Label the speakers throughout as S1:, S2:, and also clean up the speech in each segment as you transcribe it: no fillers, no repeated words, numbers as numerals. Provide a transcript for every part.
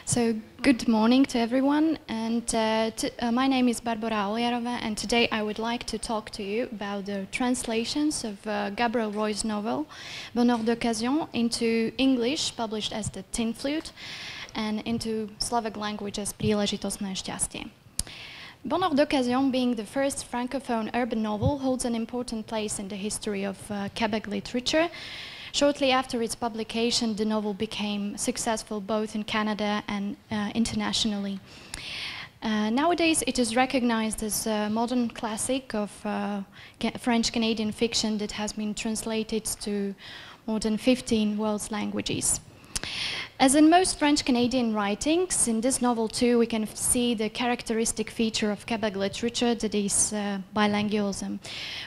S1: So good morning to everyone, and my name is Barbora Olejárová, and today I would like to talk to you about the translations of Gabrielle Roy's novel Bonheur d'occasion into English, published as The Tin Flute, and into Slovak language as Príležitostné šťastie. Bonheur d'occasion, being the first francophone urban novel, holds an important place in the history of Quebec literature. Shortly after its publication, the novel became successful both in Canada and internationally. Nowadays, it is recognized as a modern classic of French-Canadian fiction that has been translated to more than 15 world languages. As in most French-Canadian writings, in this novel too we can see the characteristic feature of Quebec literature, that is bilingualism,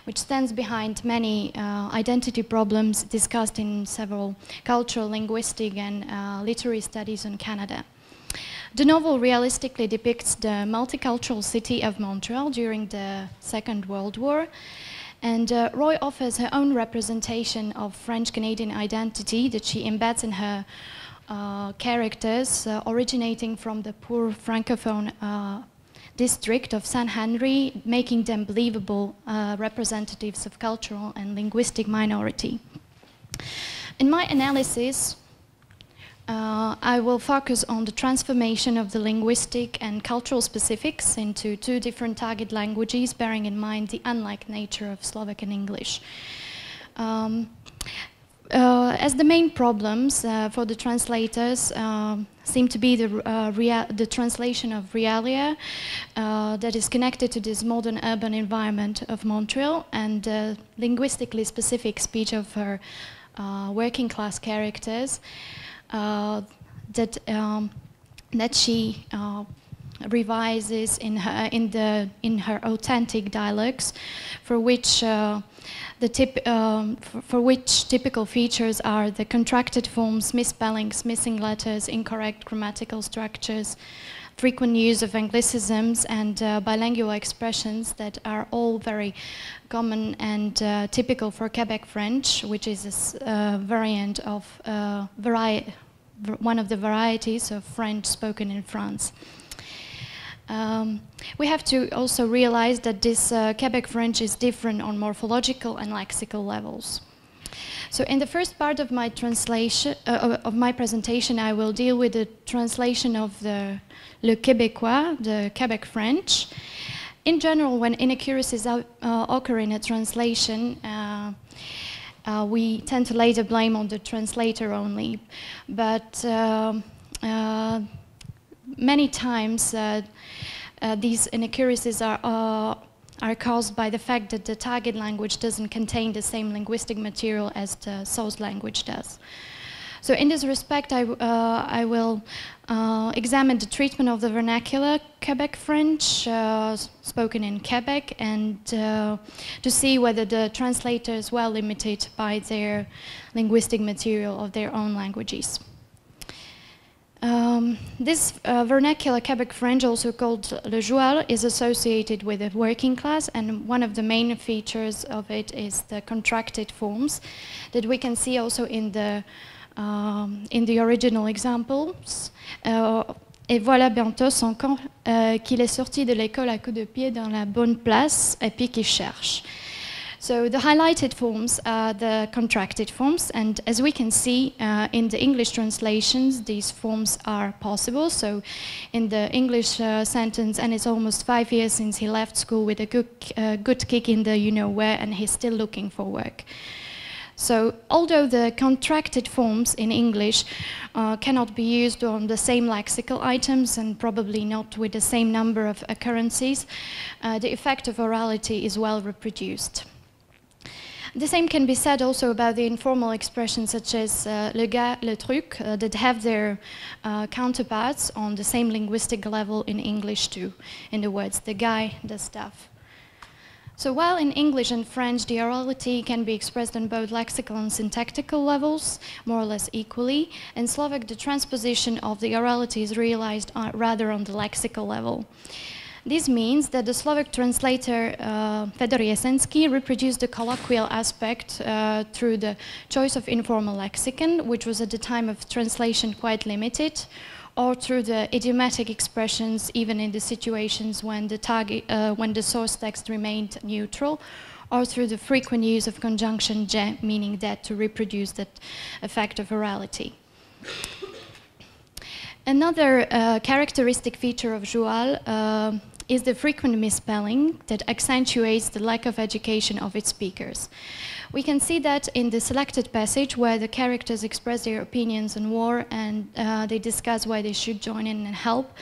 S1: which stands behind many identity problems discussed in several cultural, linguistic and literary studies on Canada. The novel realistically depicts the multicultural city of Montreal during the Second World War, and Roy offers her own representation of French-Canadian identity that she embeds in her characters originating from the poor francophone district of Saint Henry, making them believable representatives of cultural and linguistic minority. In my analysis, I will focus on the transformation of the linguistic and cultural specifics into two different target languages, bearing in mind the unlike nature of Slovak and English. As the main problems for the translators seem to be the translation of realia that is connected to this modern urban environment of Montreal, and the linguistically specific speech of her working class characters that she revises in her authentic dialects, for which typical features are the contracted forms, misspellings, missing letters, incorrect grammatical structures, frequent use of anglicisms, and bilingual expressions that are all very common and typical for Quebec French, which is a variant of one of the varieties of French spoken in France. We have to also realize that this Quebec French is different on morphological and lexical levels. So in the first part of my translation, of my presentation, I will deal with the translation of the Le Québécois, the Quebec French. In general, when inaccuracies occur in a translation, we tend to lay the blame on the translator only, but many times these inaccuracies are caused by the fact that the target language doesn't contain the same linguistic material as the source language does. So in this respect, I will examine the treatment of the vernacular Quebec French spoken in Quebec, and to see whether the translators were limited by their linguistic material of their own languages. This vernacular Quebec French, also called le joual, is associated with the working class, and one of the main features of it is the contracted forms that we can see also in the original examples. Et voilà bientôt 5 ans qu'il est sorti de l'école à coups de pied dans la bonne place et puis qu'il cherche. So the highlighted forms are the contracted forms, and as we can see in the English translations, these forms are possible. So in the English sentence, and it's almost 5 years since he left school with a good kick in the you-know-where, and he's still looking for work. So although the contracted forms in English cannot be used on the same lexical items and probably not with the same number of occurrences, the effect of orality is well reproduced. The same can be said also about the informal expressions such as le gars, le truc, that have their counterparts on the same linguistic level in English too, in the words the guy, the stuff. So while in English and French the orality can be expressed on both lexical and syntactical levels, more or less equally, in Slovak the transposition of the orality is realized rather on the lexical level. This means that the Slovak translator Fedor Jesensky reproduced the colloquial aspect through the choice of informal lexicon, which was at the time of translation quite limited, or through the idiomatic expressions, even in the situations when the source text remained neutral, or through the frequent use of conjunction je, meaning that to reproduce that effect of orality. Another characteristic feature of joual is the frequent misspelling that accentuates the lack of education of its speakers. We can see that in the selected passage where the characters express their opinions on war and they discuss why they should join in and help.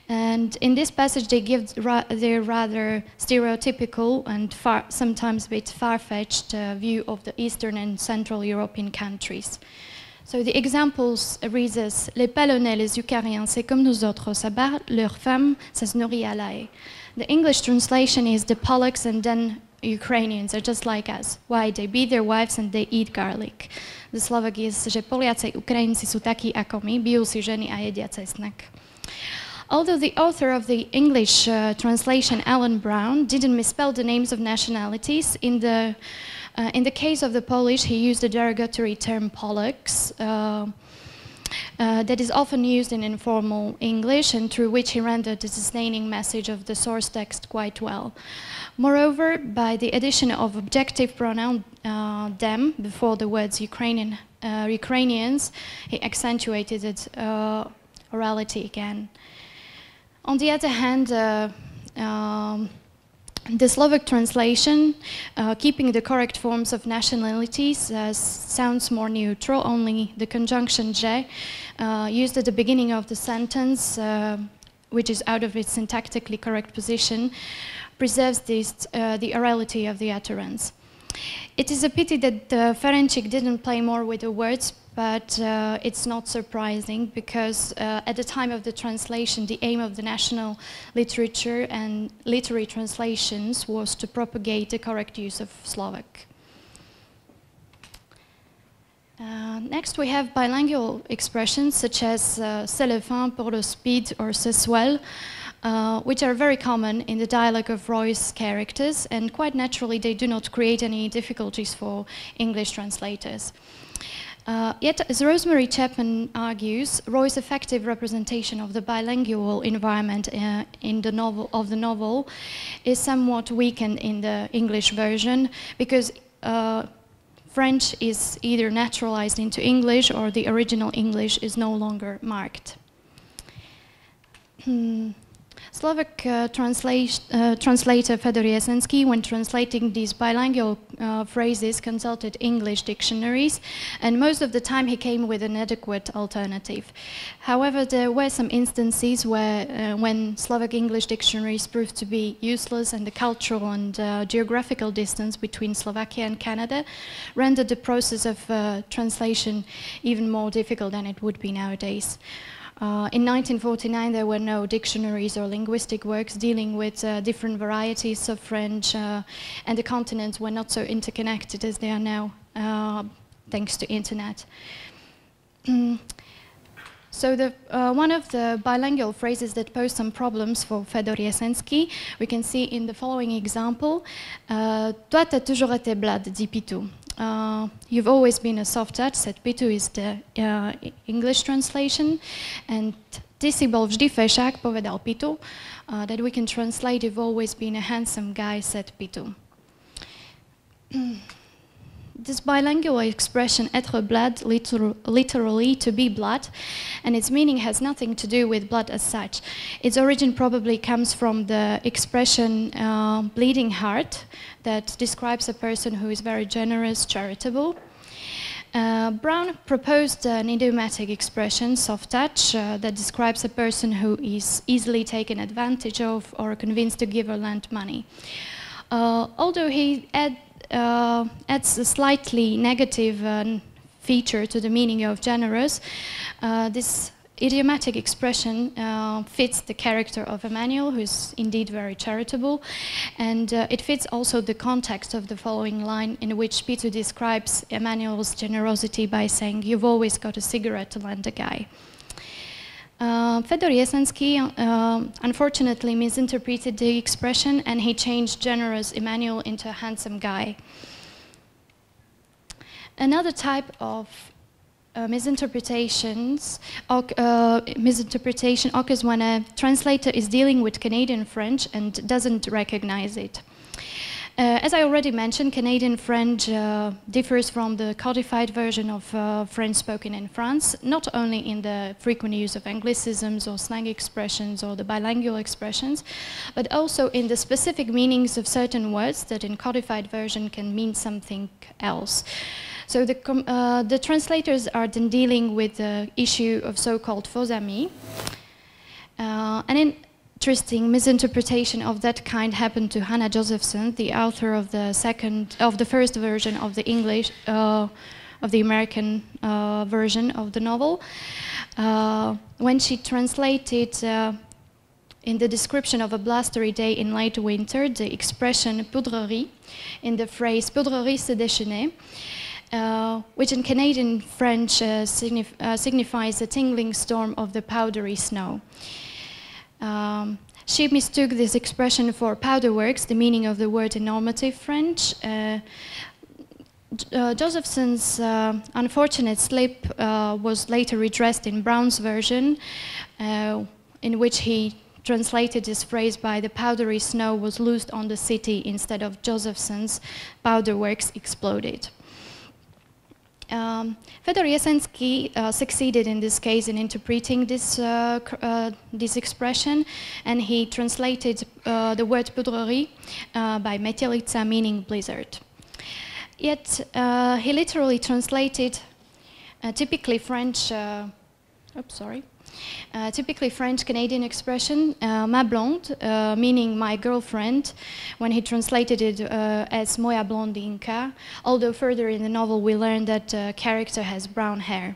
S1: And in this passage they give their rather stereotypical and sometimes a bit far-fetched view of the Eastern and Central European countries. So the examples read as les Polonais, les Ukrainiens, c'est comme nous autres, ça bat leurs femmes, ça se nourrit à la haie. The English translation is the Polacks and then Ukrainians are just like us. Why? They beat their wives and they eat garlic. The Slovak is, že Poliaci, Ukrajinci sú takí ako my, bijú si ženy a jedia cesnak. Although the author of the English translation, Alan Brown, didn't misspell the names of nationalities, in the case of the Polish, he used the derogatory term Polacks that is often used in informal English and through which he rendered the disdaining message of the source text quite well. Moreover, by the addition of objective pronoun them before the words Ukrainians, he accentuated its orality again. On the other hand, the Slovak translation, keeping the correct forms of nationalities, sounds more neutral. Only the conjunction je, used at the beginning of the sentence, which is out of its syntactically correct position, preserves the orality of the utterance. It is a pity that Ferenčík didn't play more with the words, but it's not surprising because at the time of the translation, the aim of the national literature and literary translations was to propagate the correct use of Slovak. Next we have bilingual expressions such as c'est le fin pour le speed or c'est swell, which are very common in the dialogue of Roy's characters, and quite naturally they do not create any difficulties for English translators. Yet, as Rosemary Chapman argues, Roy's effective representation of the bilingual environment in the novel is somewhat weakened in the English version because French is either naturalized into English or the original English is no longer marked. Slovak translator Fedor Jesensky, when translating these bilingual phrases, consulted English dictionaries, and most of the time he came with an adequate alternative. However, there were some instances where, when Slovak English dictionaries proved to be useless, and the cultural and geographical distance between Slovakia and Canada rendered the process of translation even more difficult than it would be nowadays. In 1949, there were no dictionaries or linguistic works dealing with different varieties of French, and the continents were not so interconnected as they are now, thanks to internet. So one of the bilingual phrases that posed some problems for Fedor Jesensky, we can see in the following example. Toi, t'as toujours été blade, dit Pitou. You've always been a soft touch, said Pitou is the English translation. And ty si bol vždy fešák, povedal Pitou. That we can translate, you've always been a handsome guy, said Pitou. This bilingual expression, être blood, literally to be blood, and its meaning has nothing to do with blood as such. Its origin probably comes from the expression bleeding heart, that describes a person who is very generous, charitable. Brown proposed an idiomatic expression, soft touch, that describes a person who is easily taken advantage of or convinced to give or lend money. Although he adds a slightly negative feature to the meaning of generous, this idiomatic expression fits the character of Emmanuel, who is indeed very charitable, and it fits also the context of the following line, in which Pitou describes Emmanuel's generosity by saying, "You've always got a cigarette to lend a guy." Fedor Jesensky unfortunately misinterpreted the expression, and he changed generous Emmanuel into a handsome guy. Another type of misinterpretation occurs when a translator is dealing with Canadian French and doesn't recognize it. As I already mentioned, Canadian French differs from the codified version of French spoken in France, not only in the frequent use of anglicisms or slang expressions or the bilingual expressions, but also in the specific meanings of certain words that in codified version can mean something else. So the translators are then dealing with the issue of so-called faux amis. An interesting misinterpretation of that kind happened to Hannah Josephson, the author of the first version of the English, of the American version of the novel, when she translated in the description of a blustery day in late winter the expression poudrerie in the phrase poudrerie se déchaîner, which in Canadian French signifies a tingling storm of the powdery snow. She mistook this expression for powderworks, the meaning of the word in normative French. Josephson's unfortunate slip was later redressed in Brown's version, in which he translated this phrase by the powdery snow was loosed on the city instead of Josephson's powderworks exploded. Fedor Jesensky succeeded in this case in interpreting this expression, and he translated the word poudrerie by metelica, meaning blizzard. Yet he literally translated typically French Canadian expression, ma blonde, meaning my girlfriend, when he translated it as moja blondinka, although further in the novel we learn that the character has brown hair.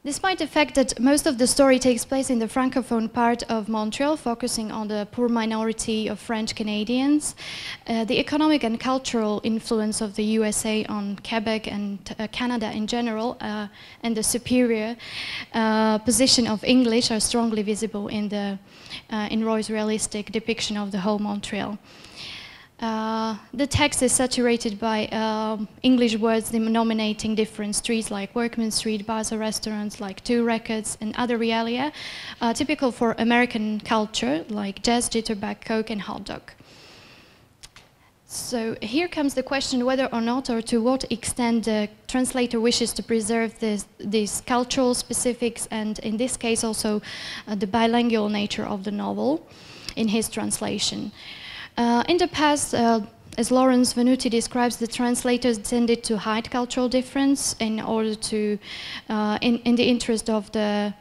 S1: Despite the fact that most of the story takes place in the francophone part of Montreal, focusing on the poor minority of French Canadians, the economic and cultural influence of the USA on Quebec and Canada in general, and the superior position of English are strongly visible in Roy's realistic depiction of the whole Montreal. The text is saturated by English words denominating different streets like Workman Street, bars or restaurants like Two Records, and other realia, typical for American culture like jazz, jitterbug, coke, and hot dog. So here comes the question whether or not, or to what extent, the translator wishes to preserve these cultural specifics, and in this case also the bilingual nature of the novel in his translation. In the past, as Lawrence Venuti describes, the translators tended to hide cultural difference in order to, in the interest of the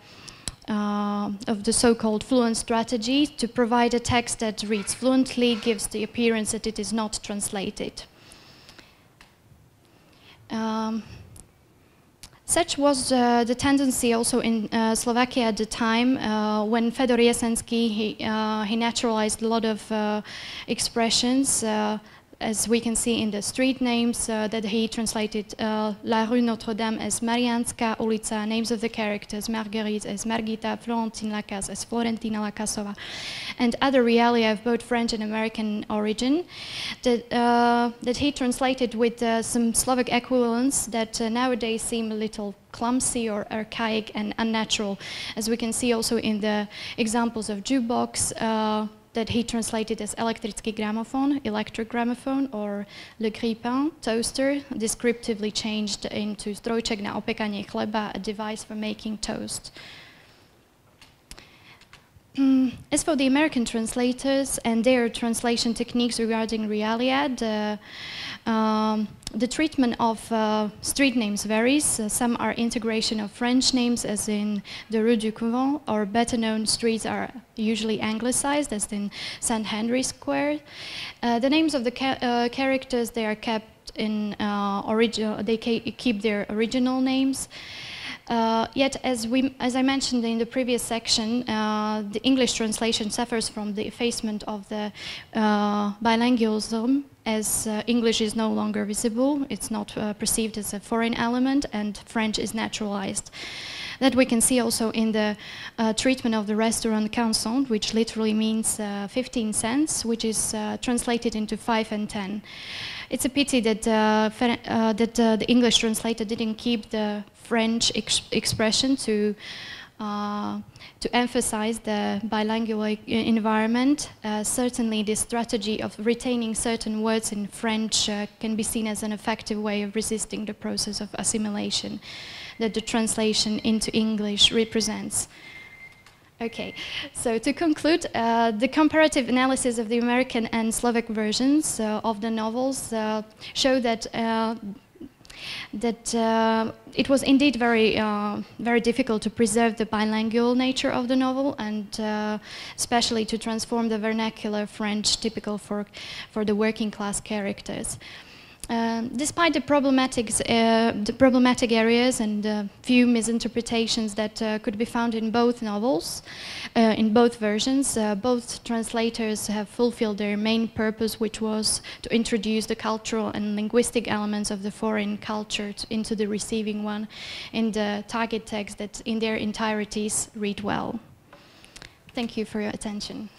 S1: so-called fluent strategy, to provide a text that reads fluently, gives the appearance that it is not translated. Such was the tendency also in Slovakia at the time when Fedor Jesensky, he naturalized a lot of expressions, as we can see in the street names that he translated La Rue Notre-Dame as Mariánska ulica, names of the characters, Marguerite as Margita, Florentine Lacaze as Florentina Lacasova, and other realia of both French and American origin that he translated with some Slovak equivalents that nowadays seem a little clumsy or archaic and unnatural, as we can see also in the examples of jukebox, that he translated as elektrický gramophone, electric gramophone, or le grille-pain, toaster, descriptively changed into strojček na opekanie chleba, a device for making toast. As for the American translators and their translation techniques regarding realia, the treatment of street names varies. Some are integration of French names, as in the Rue du Couvent, or better known streets are usually anglicized, as in St. Henry Square. The names of the characters, they are kept in they keep their original names. Yet, as I mentioned in the previous section, the English translation suffers from the effacement of the bilingualism, as English is no longer visible, it's not perceived as a foreign element, and French is naturalized. That we can see also in the treatment of the restaurant consonant, which literally means 15 cents, which is translated into 5 and 10. It's a pity that the English translator didn't keep the French expression to emphasize the bilingual environment. Certainly the strategy of retaining certain words in French can be seen as an effective way of resisting the process of assimilation that the translation into English represents. Okay, so to conclude, the comparative analysis of the American and Slovak versions of the novels show that it was indeed very difficult to preserve the bilingual nature of the novel, and especially to transform the vernacular French typical for the working class characters. Despite the problematic areas and few misinterpretations that could be found in both novels, in both versions, both translators have fulfilled their main purpose, which was to introduce the cultural and linguistic elements of the foreign culture into the receiving one in the target text that in their entireties read well. Thank you for your attention.